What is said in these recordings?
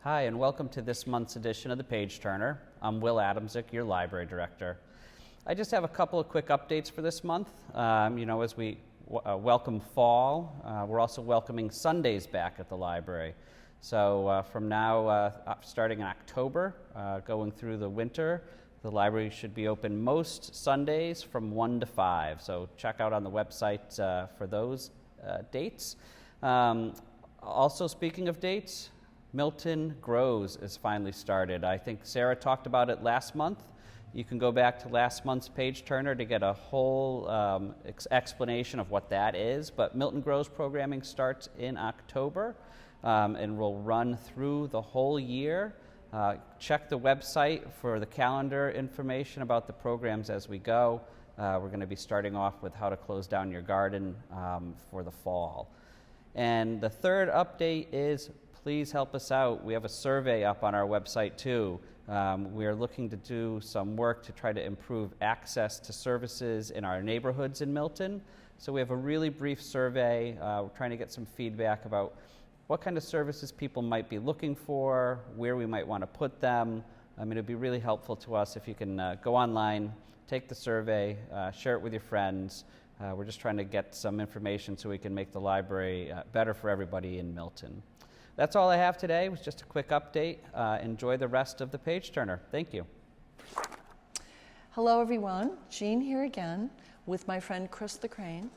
Hi, and welcome to this month's edition of the Page Turner. I'm Will Adamczyk, your library director. I just have a couple of quick updates for this month. As we welcome fall, we're also welcoming Sundays back at the library. So from now, starting in October, going through the winter, the library should be open most Sundays from 1 to 5. So check out on the website for those dates. Also, speaking of dates, Milton Grows is finally started. I think Sarah talked about it last month. You can go back to last month's Page Turner to get a whole explanation of what that is. But Milton Grows programming starts in October and will run through the whole year. Check the website for the calendar information about the programs as we go. We're going to be starting off with how to close down your garden for the fall. And the third update is, please help us out. We have a survey up on our website too. We are looking to do some work to try to improve access to services in our neighborhoods in Milton. So we have a really brief survey. We're trying to get some feedback about what kind of services people might be looking for, where we might want to put them. It'd be really helpful to us if you can go online, take the survey, share it with your friends. We're just trying to get some information so we can make the library better for everybody in Milton. That's all I have today. It was just a quick update. Enjoy the rest of the Page Turner. Thank you. Hello, everyone. Jean here again with my friend Chris the Crane,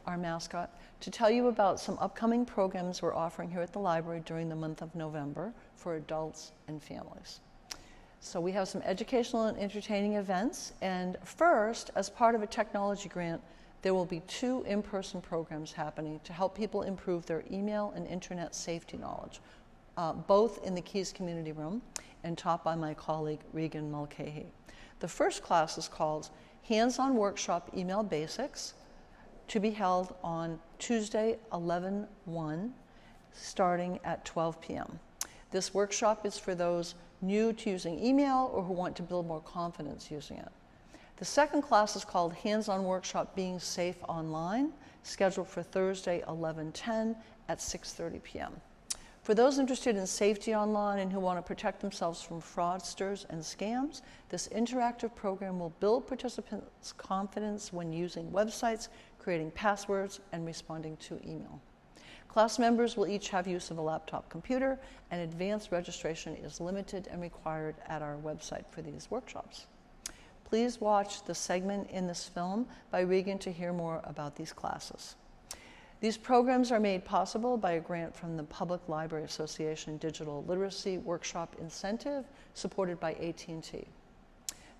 our mascot, to tell you about some upcoming programs we're offering here at the library during the month of November for adults and families. So we have some educational and entertaining events. And first, as part of a technology grant, there will be 2 in-person programs happening to help people improve their email and internet safety knowledge, both in the Keys Community Room and taught by my colleague Regan Mulcahy. The first class is called Hands-on Workshop Email Basics, to be held on Tuesday, 11/1, starting at 12 p.m. This workshop is for those new to using email or who want to build more confidence using it. The second class is called Hands-on Workshop Being Safe Online, scheduled for Thursday, 11/10 at 6:30 p.m. For those interested in safety online and who want to protect themselves from fraudsters and scams, this interactive program will build participants' confidence when using websites, creating passwords, and responding to email. Class members will each have use of a laptop computer, and advanced registration is limited and required at our website for these workshops. Please watch the segment in this film by Regan to hear more about these classes. These programs are made possible by a grant from the Public Library Association Digital Literacy Workshop Incentive, supported by AT&T.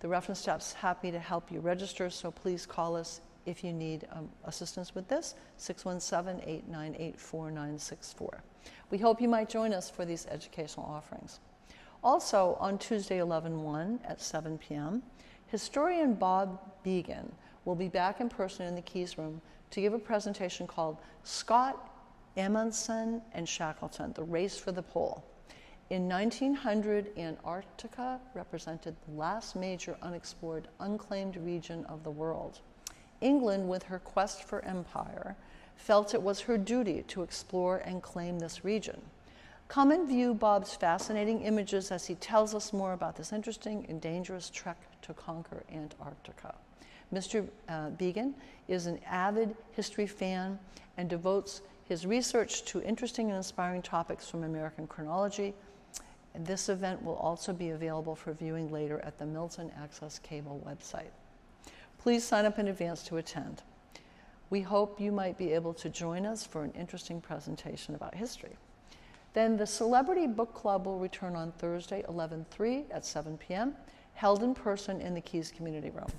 The reference staff's happy to help you register, so please call us if you need assistance with this, 617-898-4964. We hope you might join us for these educational offerings. Also, on Tuesday, 11/1 at 7 p.m., historian Bob Began will be back in person in the Keys Room to give a presentation called Scott, Amundsen, and Shackleton, The Race for the Pole. In 1900, Antarctica represented the last major unexplored, unclaimed region of the world. England, with her quest for empire, felt it was her duty to explore and claim this region. Come and view Bob's fascinating images as he tells us more about this interesting and dangerous trek to conquer Antarctica. Mr. Began is an avid history fan and devotes his research to interesting and inspiring topics from American chronology. And this event will also be available for viewing later at the Milton Access Cable website. Please sign up in advance to attend. We hope you might be able to join us for an interesting presentation about history. Then the Celebrity Book Club will return on Thursday, 11/3 at 7 p.m. held in person in the Keys Community Room.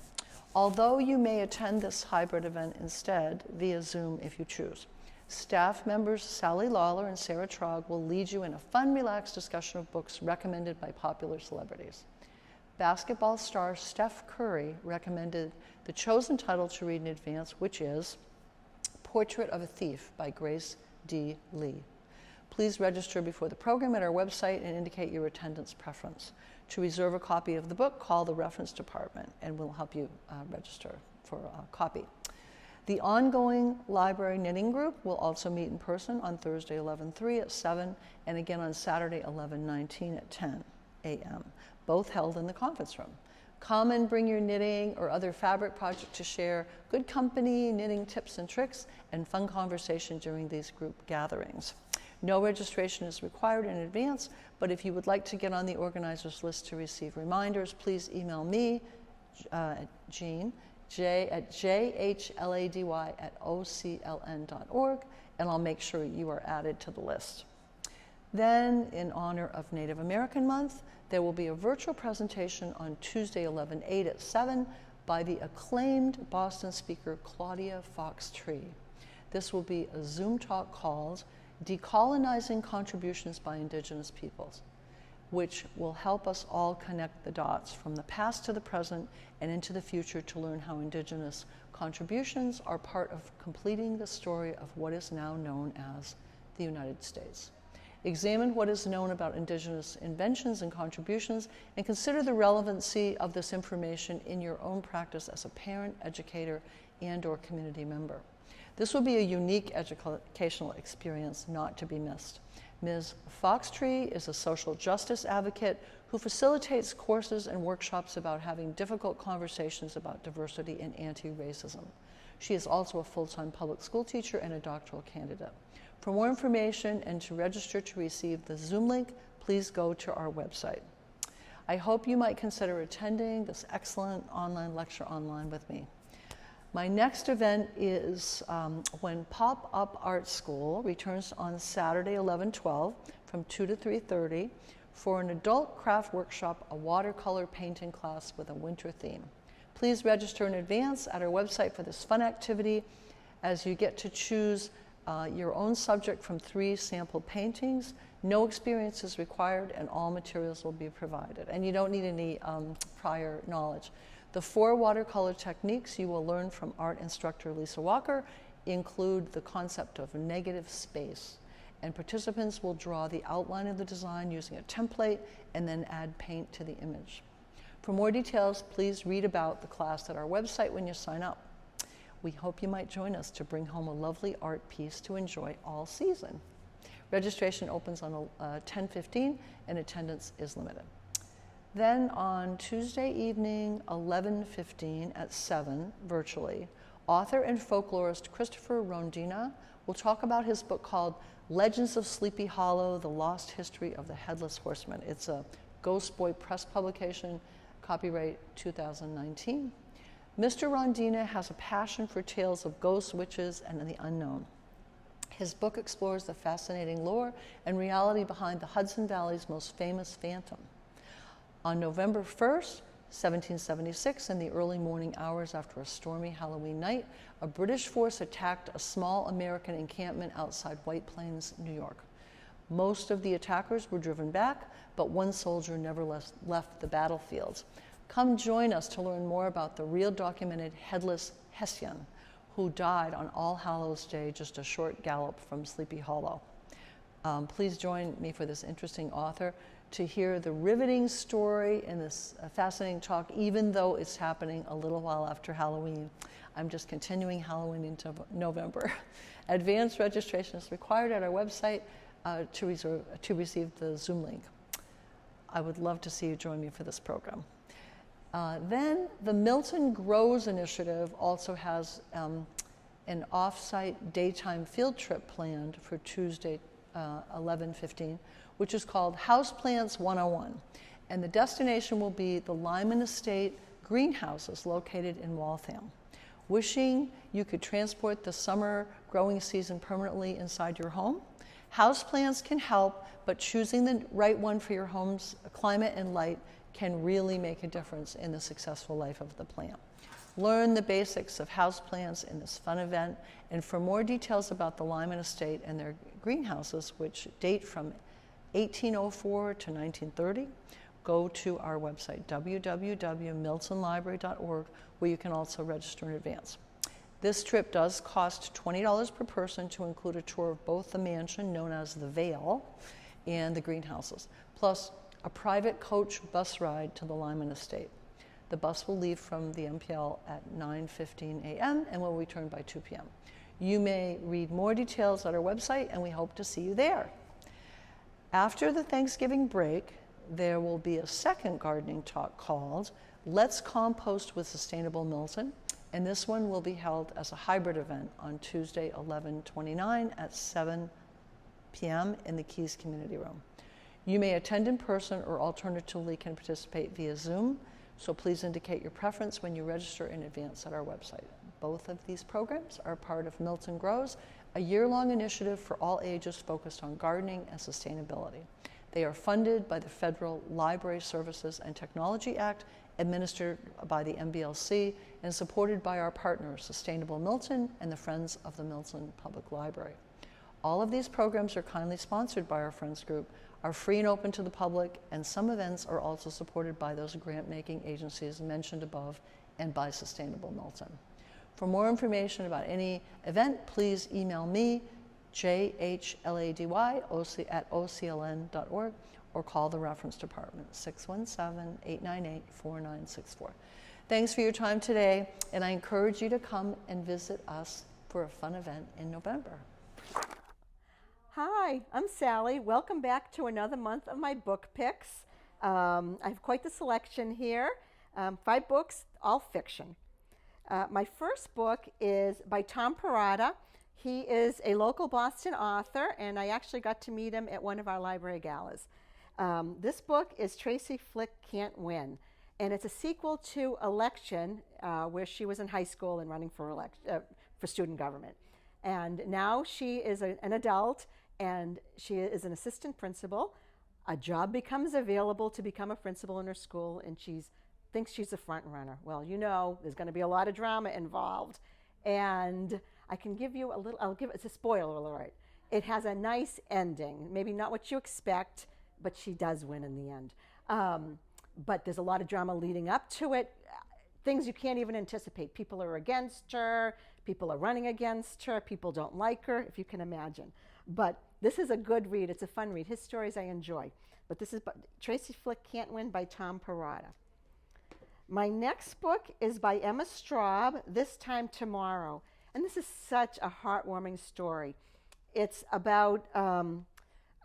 Although you may attend this hybrid event instead via Zoom if you choose. Staff members Sally Lawler and Sarah Trogg will lead you in a fun, relaxed discussion of books recommended by popular celebrities. Basketball star Steph Curry recommended the chosen title to read in advance, which is Portrait of a Thief by Grace D. Lee. Please register before the program at our website and indicate your attendance preference. To reserve a copy of the book, call the reference department and we'll help you register for a copy. The ongoing library knitting group will also meet in person on Thursday 11/3 at 7 and again on Saturday 11/19 at 10 a.m., both held in the conference room. Come and bring your knitting or other fabric project to share good company, knitting tips and tricks, and fun conversation during these group gatherings. No registration is required in advance, but if you would like to get on the organizers list to receive reminders, please email me, Jean, at jhlady@ocln.org, and I'll make sure you are added to the list. Then, in honor of Native American Month, there will be a virtual presentation on Tuesday 11/8 at 7 by the acclaimed Boston speaker Claudia Fox-Tree. This will be a Zoom talk called Decolonizing Contributions by Indigenous Peoples, which will help us all connect the dots from the past to the present and into the future to learn how Indigenous contributions are part of completing the story of what is now known as the United States. Examine what is known about Indigenous inventions and contributions and consider the relevancy of this information in your own practice as a parent, educator, and/or community member. This will be a unique educational experience not to be missed. Ms. Fox-Tree is a social justice advocate who facilitates courses and workshops about having difficult conversations about diversity and anti-racism. She is also a full-time public school teacher and a doctoral candidate. For more information and to register to receive the Zoom link, please go to our website. I hope you might consider attending this excellent online lecture online with me. My next event is when Pop-Up Art School returns on Saturday 11/12 from 2 to 3:30 for an adult craft workshop, a watercolor painting class with a winter theme. Please register in advance at our website for this fun activity as you get to choose your own subject from 3 sample paintings. No experience is required and all materials will be provided. And you don't need any prior knowledge. The 4 watercolor techniques you will learn from art instructor Lisa Walker include the concept of negative space, and participants will draw the outline of the design using a template and then add paint to the image. For more details, please read about the class at our website when you sign up. We hope you might join us to bring home a lovely art piece to enjoy all season. Registration opens on 10:15 and attendance is limited. Then on Tuesday evening, 11:15 at 7, virtually, author and folklorist Christopher Rondina will talk about his book called Legends of Sleepy Hollow, The Lost History of the Headless Horseman. It's a Ghost Boy Press publication, copyright 2019. Mr. Rondina has a passion for tales of ghosts, witches, and the unknown. His book explores the fascinating lore and reality behind the Hudson Valley's most famous phantom. On November 1st, 1776, in the early morning hours after a stormy Halloween night, a British force attacked a small American encampment outside White Plains, New York. Most of the attackers were driven back, but one soldier never left the battlefield. Come join us to learn more about the real documented headless Hessian who died on All Hallows Day, just a short gallop from Sleepy Hollow. Please join me for this interesting author to hear the riveting story in this fascinating talk, even though it's happening a little while after Halloween. I'm just continuing Halloween into November. Advanced registration is required at our website to receive the Zoom link. I would love to see you join me for this program. Then the Milton Grows Initiative also has an off-site daytime field trip planned for Tuesday, 11:15, which is called Houseplants 101. And the destination will be the Lyman Estate greenhouses located in Waltham. Wishing you could transport the summer growing season permanently inside your home? Houseplants can help, but choosing the right one for your home's climate and light can really make a difference in the successful life of the plant. Learn the basics of houseplants in this fun event, and for more details about the Lyman Estate and their greenhouses, which date from 1804 to 1930, go to our website, www.miltonlibrary.org, where you can also register in advance. This trip does cost $20 per person to include a tour of both the mansion, known as the Vale, and the greenhouses, plus a private coach bus ride to the Lyman Estate. The bus will leave from the MPL at 9:15 a.m. and will return by 2 p.m. You may read more details at our website, and we hope to see you there. After the Thanksgiving break, there will be a second gardening talk called Let's Compost with Sustainable Milton, and this one will be held as a hybrid event on Tuesday, 11/29 at 7 p.m. in the Keys Community Room. You may attend in person or alternatively can participate via Zoom, so please indicate your preference when you register in advance at our website. Both of these programs are part of Milton Grows, a year-long initiative for all ages focused on gardening and sustainability. They are funded by the Federal Library Services and Technology Act, administered by the MBLC, and supported by our partners, Sustainable Milton and the Friends of the Milton Public Library. All of these programs are kindly sponsored by our Friends Group, are free and open to the public, and some events are also supported by those grant-making agencies mentioned above and by Sustainable Milton. For more information about any event, please email me, jhlady@ocln.org, or call the reference department, 617-898-4964. Thanks for your time today, and I encourage you to come and visit us for a fun event in November. Hi, I'm Sally. Welcome back to another month of my book picks. I have quite the selection here. 5 books, all fiction. My first book is by Tom Perrotta. He is a local Boston author, and I actually got to meet him at one of our library galas. This book is Tracy Flick Can't Win, and it's a sequel to Election, where she was in high school and running for student government. And now she is an adult, and she is an assistant principal. A job becomes available to become a principal in her school, and she thinks she's a front runner. Well, you know, there's going to be a lot of drama involved. And I can give you it's a spoiler alert. It has a nice ending, maybe not what you expect, but she does win in the end. But there's a lot of drama leading up to it, things you can't even anticipate. People are against her, people are running against her, people don't like her, if you can imagine. But this is a good read, it's a fun read. His stories I enjoy. But this is Tracy Flick Can't Win by Tom Perrotta. My next book is by Emma Straub, This Time Tomorrow. And this is such a heartwarming story. It's about a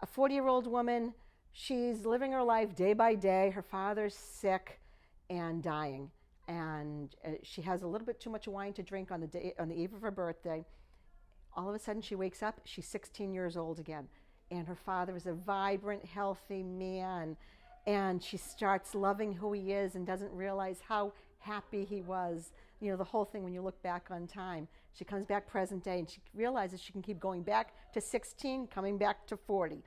40-year-old woman. She's living her life day by day. Her father's sick and dying. And she has a little bit too much wine to drink on the eve of her birthday. All of a sudden she wakes up, she's 16 years old again. And her father is a vibrant, healthy man. And she starts loving who he is and doesn't realize how happy he was. You know, the whole thing when you look back on time. She comes back present day and she realizes she can keep going back to 16, coming back to 40.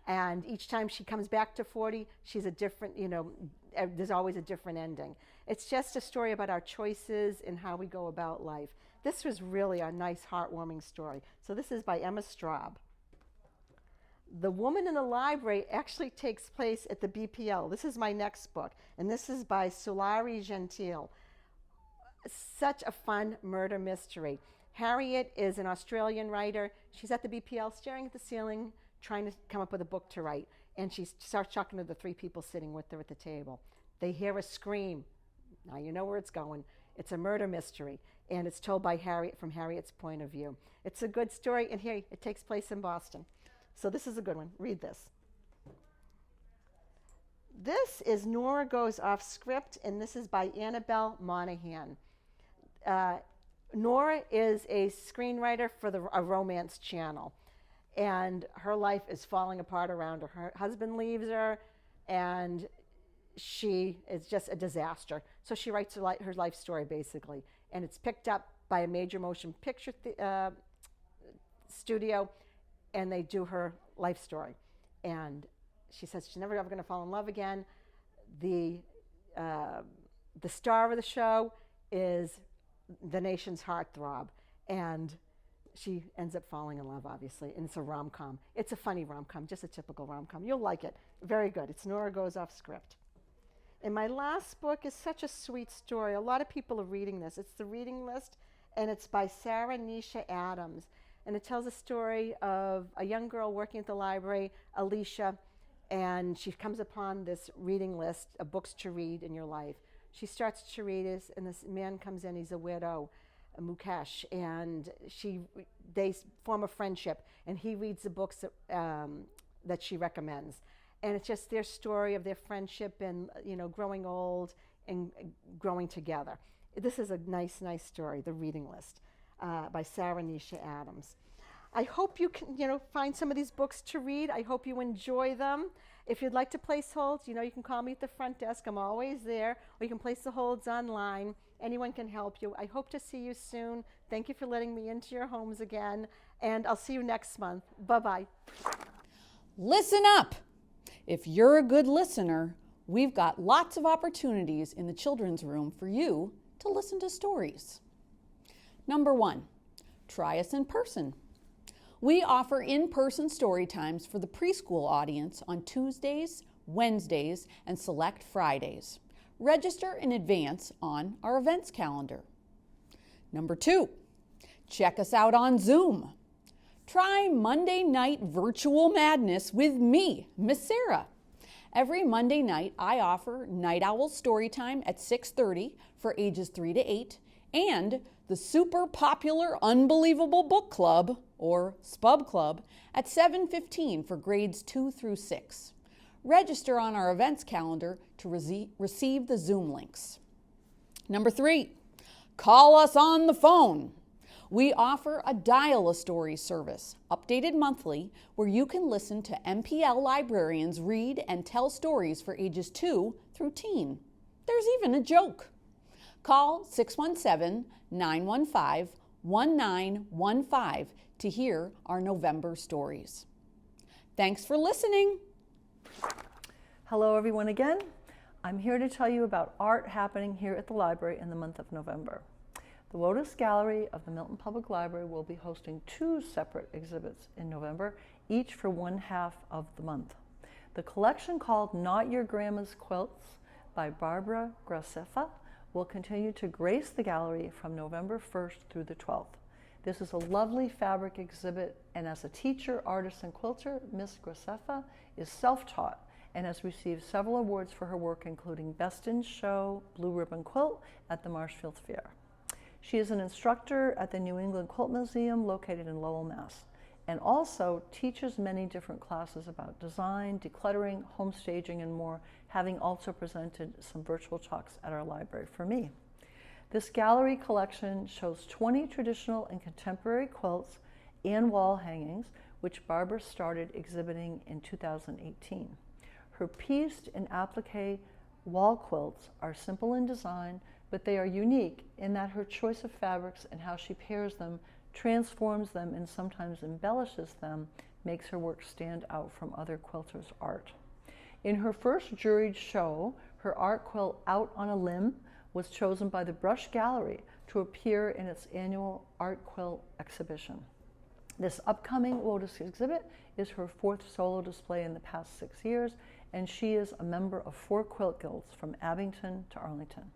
And each time she comes back to 40, she's a different, there's always a different ending. It's just a story about our choices and how we go about life. This was really a nice, heartwarming story. So this is by Emma Straub. The Woman in the Library actually takes place at the BPL. This is my next book, and this is by Sulari Gentile. Such a fun murder mystery. Harriet is an Australian writer. She's at the BPL staring at the ceiling, trying to come up with a book to write, and she starts talking to the 3 people sitting with her at the table. They hear a scream. Now you know where it's going. It's a murder mystery, and it's told by Harriet from Harriet's point of view. It's a good story, and here it takes place in Boston. So this is a good one. Read this. This is Nora Goes Off Script, and this is by Annabelle Monahan. Nora is a screenwriter for a romance channel, and her life is falling apart around her. Her husband leaves her, and she is just a disaster. So she writes her life story, basically, and it's picked up by a major motion picture studio, and they do her life story. And she says she's never ever going to fall in love again. the star of the show is the nation's heartthrob, and she ends up falling in love, obviously, and it's a rom-com. It's a funny rom-com, just a typical rom-com. You'll like it. Very good. It's Nora Goes Off Script. And my last book is such a sweet story. A lot of people are reading this. It's The Reading List, and it's by Sarah Nisha Adams. And it tells a story of a young girl working at the library, Alicia, and she comes upon this reading list of books to read in your life. She starts to read this, and this man comes in. He's a widow, Mukesh, and they form a friendship, and he reads the books that she recommends. And it's just their story of their friendship and, growing old and growing together. This is a nice story, The Reading List, by Sarah Nisha Adams. I hope you can, find some of these books to read. I hope you enjoy them. If you'd like to place holds, you can call me at the front desk. I'm always there. Or you can place the holds online. Anyone can help you. I hope to see you soon. Thank you for letting me into your homes again. And I'll see you next month. Bye-bye. Listen up! If you're a good listener, we've got lots of opportunities in the children's room for you to listen to stories. Number 1, try us in person. We offer in-person story times for the preschool audience on Tuesdays, Wednesdays, and select Fridays. Register in advance on our events calendar. Number 2, check us out on Zoom. Try Monday night virtual madness with me, Miss Sarah. Every Monday night, I offer Night Owl Storytime at 6:30 for ages 3 to 8 and the super popular Unbelievable Book Club, or SPUB Club, at 7:15 for grades 2 through 6. Register on our events calendar to receive the Zoom links. Number 3, call us on the phone. We offer a Dial-A-Story service, updated monthly, where you can listen to MPL librarians read and tell stories for ages 2 through teen. There's even a joke. Call 617-915-1915 to hear our November stories. Thanks for listening. Hello everyone again. I'm here to tell you about art happening here at the library in the month of November. The Lotus Gallery of the Milton Public Library will be hosting 2 separate exhibits in November, each for one half of the month. The collection called Not Your Grandma's Quilts by Barbara Graceffa will continue to grace the gallery from November 1st through the 12th. This is a lovely fabric exhibit, and as a teacher, artist, and quilter, Miss Graceffa is self-taught and has received several awards for her work, including Best in Show Blue Ribbon Quilt at the Marshfield Fair. She is an instructor at the New England Quilt Museum located in Lowell, Mass., and also teaches many different classes about design, decluttering, home staging, and more, having also presented some virtual talks at our library for me. This gallery collection shows 20 traditional and contemporary quilts and wall hangings, which Barbara started exhibiting in 2018. Her pieced and applique wall quilts are simple in design, but they are unique in that her choice of fabrics and how she pairs them, transforms them, and sometimes embellishes them, makes her work stand out from other quilters' art. In her first juried show, her art quilt Out on a Limb was chosen by the Brush Gallery to appear in its annual art quilt exhibition. This upcoming Lotus exhibit is her 4th solo display in the past 6 years, and she is a member of 4 quilt guilds from Abington to Arlington.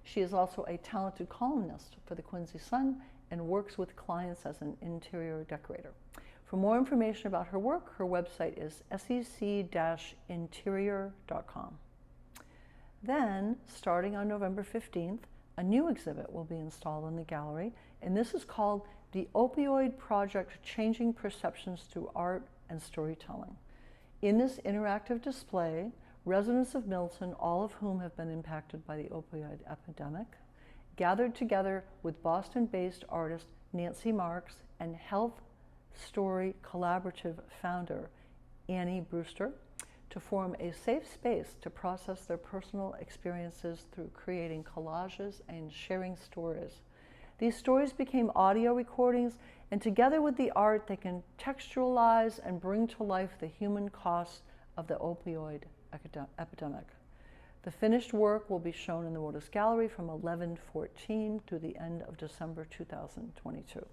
She is also a talented columnist for the Quincy Sun and works with clients as an interior decorator. For more information about her work, her website is sec-interior.com. Then, starting on November 15th, a new exhibit will be installed in the gallery, and this is called The Opioid Project: Changing Perceptions Through Art and Storytelling. In this interactive display, residents of Milton, all of whom have been impacted by the opioid epidemic, gathered together with Boston-based artist Nancy Marks and Health Story Collaborative founder Annie Brewster to form a safe space to process their personal experiences through creating collages and sharing stories. These stories became audio recordings, and together with the art, they can textualize and bring to life the human cost of the opioid epidemic. The finished work will be shown in the Wotus Gallery from 11/14 through the end of December 2022.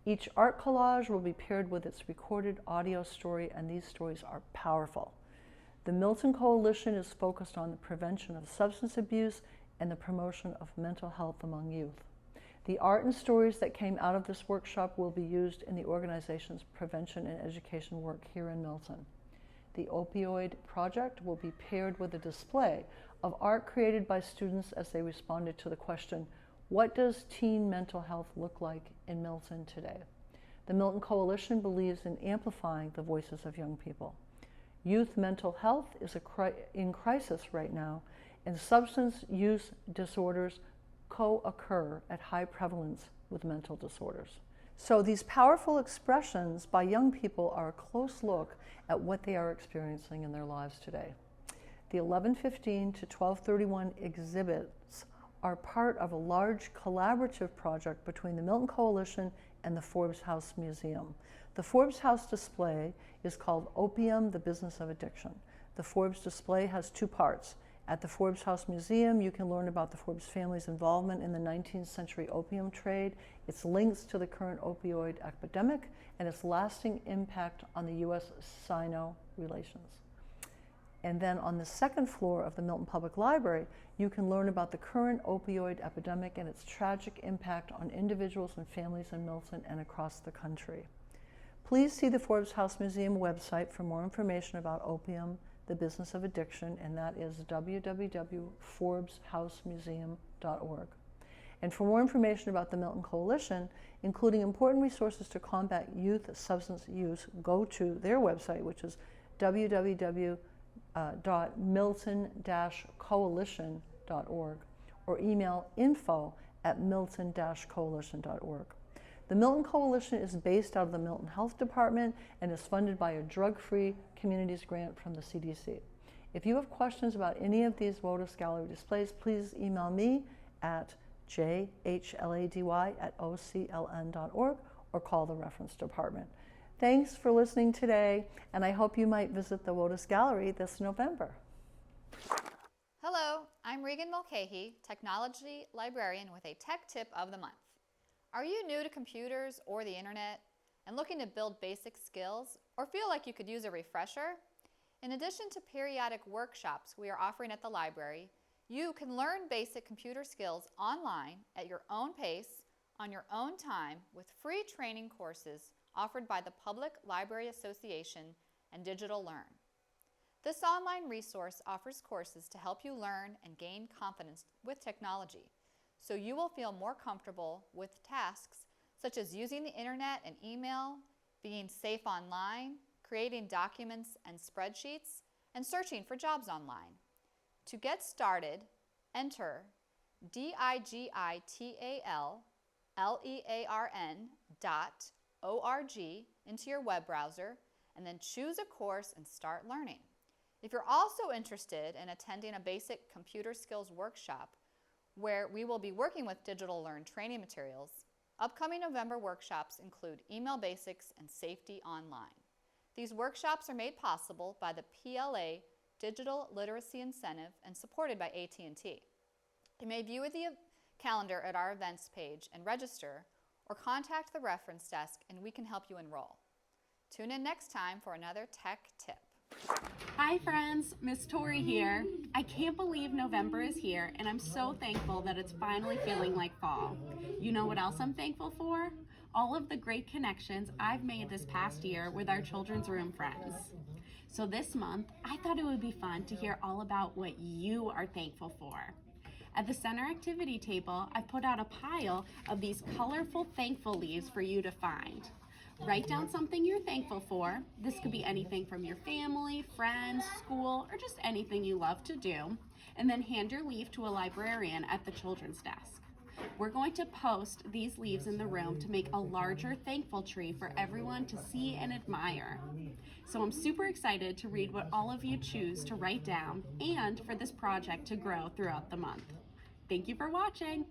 Each art collage will be paired with its recorded audio story, and these stories are powerful. The Milton Coalition is focused on the prevention of substance abuse and the promotion of mental health among youth. The art and stories that came out of this workshop will be used in the organization's prevention and education work here in Milton. The Opioid Project will be paired with a display of art created by students as they responded to the question, what does teen mental health look like in Milton today? The Milton Coalition believes in amplifying the voices of young people. Youth mental health is in crisis right now, and substance use disorders co-occur at high prevalence with mental disorders. So these powerful expressions by young people are a close look at what they are experiencing in their lives today. The 11:15 to 12:31 exhibits are part of a large collaborative project between the Milton Coalition and the Forbes House Museum. The Forbes House display is called Opium, the Business of Addiction. The Forbes display has two parts. At the Forbes House Museum, you can learn about the Forbes family's involvement in the 19th century opium trade, its links to the current opioid epidemic, and its lasting impact on the U.S.-Sino relations. And then on the second floor of the Milton Public Library, you can learn about the current opioid epidemic and its tragic impact on individuals and families in Milton and across the country. Please see the Forbes House Museum website for more information about opium, the business of addiction, and that is www.forbeshousemuseum.org. And for more information about the Milton Coalition, including important resources to combat youth substance use, go to their website, which is www.milton-coalition.org, or email info@milton-coalition.org. The Milton Coalition is based out of the Milton Health Department and is funded by a drug-free communities grant from the CDC. If you have questions about any of these Wotus Gallery displays, please email me at jhlady@ocln.org or call the reference department. Thanks for listening today, and I hope you might visit the Wotus Gallery this November. Hello, I'm Regan Mulcahy, Technology Librarian with a Tech Tip of the Month. Are you new to computers or the internet and looking to build basic skills or feel like you could use a refresher? In addition to periodic workshops we are offering at the library, you can learn basic computer skills online at your own pace, on your own time, with free training courses offered by the Public Library Association and Digital Learn. This online resource offers courses to help you learn and gain confidence with technology, so you will feel more comfortable with tasks such as using the internet and email, being safe online, creating documents and spreadsheets, and searching for jobs online. To get started, enter digitallearn.org into your web browser, and then choose a course and start learning. If you're also interested in attending a basic computer skills workshop where we will be working with Digital Learn training materials, upcoming November workshops include Email Basics and Safety Online. These workshops are made possible by the PLA Digital Literacy Incentive and supported by AT&T. You may view the calendar at our events page and register, or contact the reference desk and we can help you enroll. Tune in next time for another tech tip. Hi friends, Miss Tori here. I can't believe November is here, and I'm so thankful that it's finally feeling like fall. You know what else I'm thankful for? All of the great connections I've made this past year with our children's room friends. So this month, I thought it would be fun to hear all about what you are thankful for. At the center activity table, I've put out a pile of these colorful thankful leaves for you to find. Write down something you're thankful for. This could be anything from your family, friends, school, or just anything you love to do. And then hand your leaf to a librarian at the children's desk. We're going to post these leaves in the room to make a larger thankful tree for everyone to see and admire. So I'm super excited to read what all of you choose to write down and for this project to grow throughout the month. Thank you for watching.